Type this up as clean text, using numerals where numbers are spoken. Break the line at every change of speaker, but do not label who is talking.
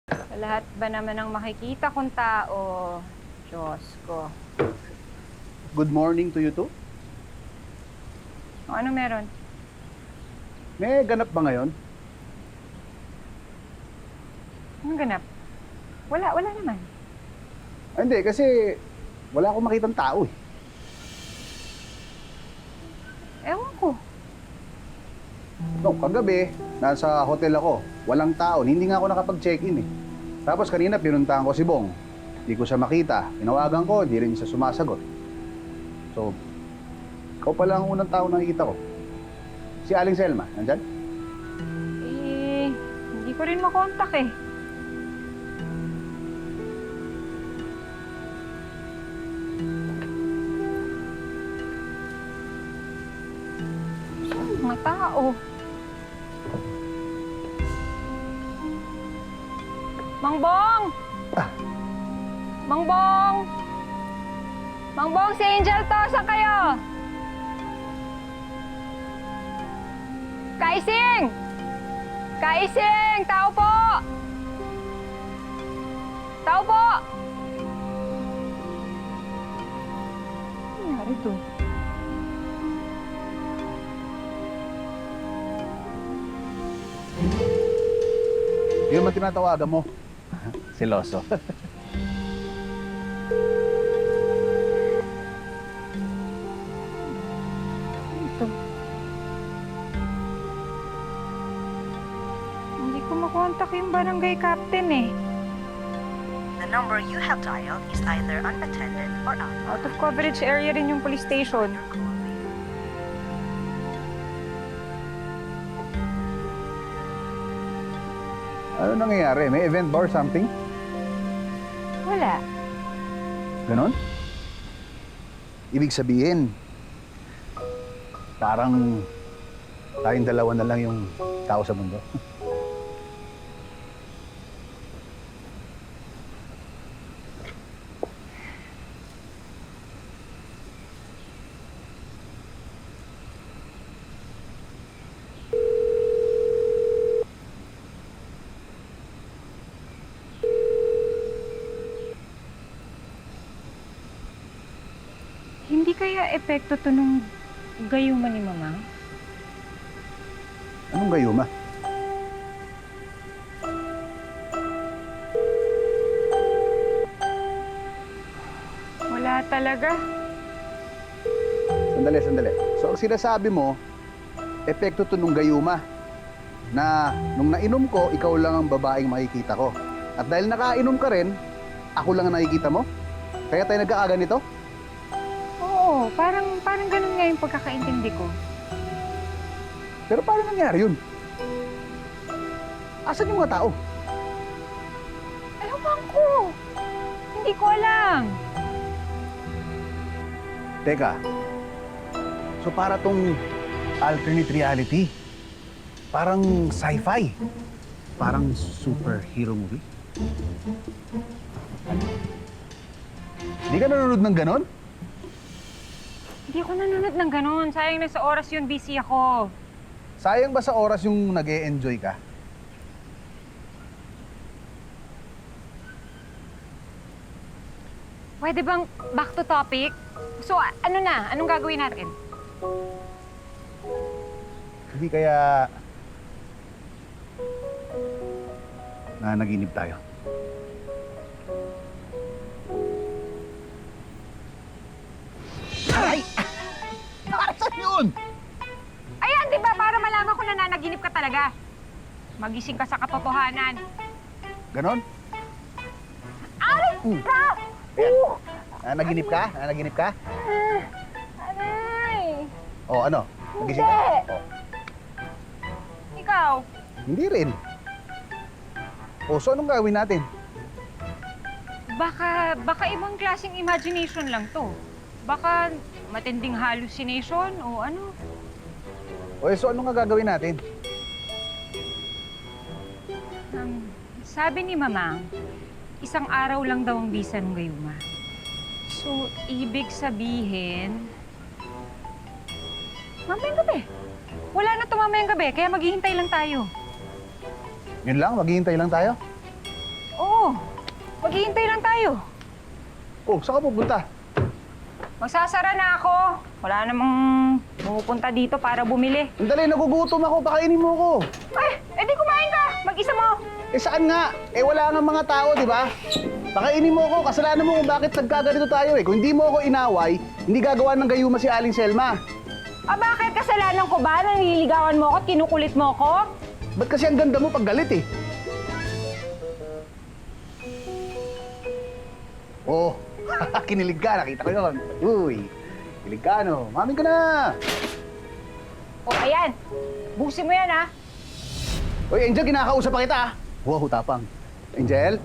Sa lahat ba naman ng makikita kong tao, Diyos ko.
Good morning to you too.
O, ano meron?
May ganap ba ngayon?
Anong ganap? Wala naman.
Hindi, kasi wala akong makitang tao eh.
Ewan ko.
No, kagabi, nasa hotel ako. Walang tao. Hindi nga ako nakapag-check-in eh. Tapos kanina pinuntahan ko si Bong. Hindi ko siya makita. Tinawagan ko, hindi rin siya sumasagot. So, ikaw pala ang unang tao na nakikita ko. Si Aling Selma, nandyan?
Eh, hindi ko rin makontak eh. Saan ang mga tao? Mang Bong! Mang Bong! Mang Bong, si Angel to! Saan kayo? Kaising! Kaising! Tao po! Tao po! Ano nangyari to?
Yun naman tinatawagan mo. Siloso.
Ito. Hindi ko makontak yung barangay captain eh.
The number you have dialed is either unattended or
Out of coverage area rin yung police station.
Ano nangyayari? May event ba or something?
Wala.
Ganon? Ibig sabihin, parang tayong dalawa na lang yung tao sa mundo.
Hindi kaya epekto to nung gayuma ni Mama?
Anong gayuma?
Wala talaga.
Sandali. So ang sinasabi mo, epekto to nung gayuma. Na nung nainom ko, ikaw lang ang babaeng makikita ko. At dahil nakainom ka rin, ako lang ang nakikita mo? Kaya tayo nagkakaganito?
Oo, parang ganun nga yung pagkakaintindi ko.
Pero paano nangyari yun? Asan yung mga tao?
Ewan ko. Hindi ko alam.
Teka, so para tong alternate reality, parang sci-fi, parang superhero movie. Hindi ka nanonood ng ganon?
Hindi ako nanonood ng ganun. Sayang na sa oras yun, busy ako.
Sayang ba sa oras yung nag-e-enjoy ka?
Pwede bang back to topic? So, ano na? Anong gagawin natin?
Hindi kaya naginip tayo. Ay! Saan yun?
Ayan, di ba? Para malaman ko na nanaginip ka talaga. Magising ka sa katotohanan.
Ganon?
Aray! Ka!
Naginip ka? Naginip ka?
Aray!
O ano? Nagising
Hindi!
ka? O,
Ikaw?
hindi rin. O, so anong gawin natin?
Baka ibang klaseng imagination lang to. Baka matinding hallucination o ano.
O, so anong gagawin natin?
Sabi ni Mamang, isang araw lang daw ang bisa ng gayuma. So, ibig sabihin... Mamayang gabi. Wala na to mamayang gabi, kaya maghihintay lang tayo.
Yun lang? Maghihintay lang tayo?
mo. Maghihintay lang tayo.
Oh, saan ka pupunta?
Magsasara na ako. Wala namang pumupunta dito para bumili.
Andali, nagugutom ako. Pakainin mo ako.
Ay, edi kumain ka. Mag-isa mo.
Eh saan nga? Eh wala nga mga tao, di ba? Pakainin mo ako. Kasalanan mo kung bakit nagkaganito tayo eh. Kung hindi mo ako inaway, hindi gagawa ng gayuma si Aling Selma.
Ah, bakit kasalanan ko ba? Nanliligawan mo ako at kinukulit mo ako?
Ba't kasi ang ganda mo pag galit eh? Oh, kinilig ka. Nakita ko yun. Uy, kinilig ka no. Mamin ka na.
O, ayan. Busin mo yan, ha?
Uy, Angel, kinakausap pa kita ah. Wow, tapang. Angel,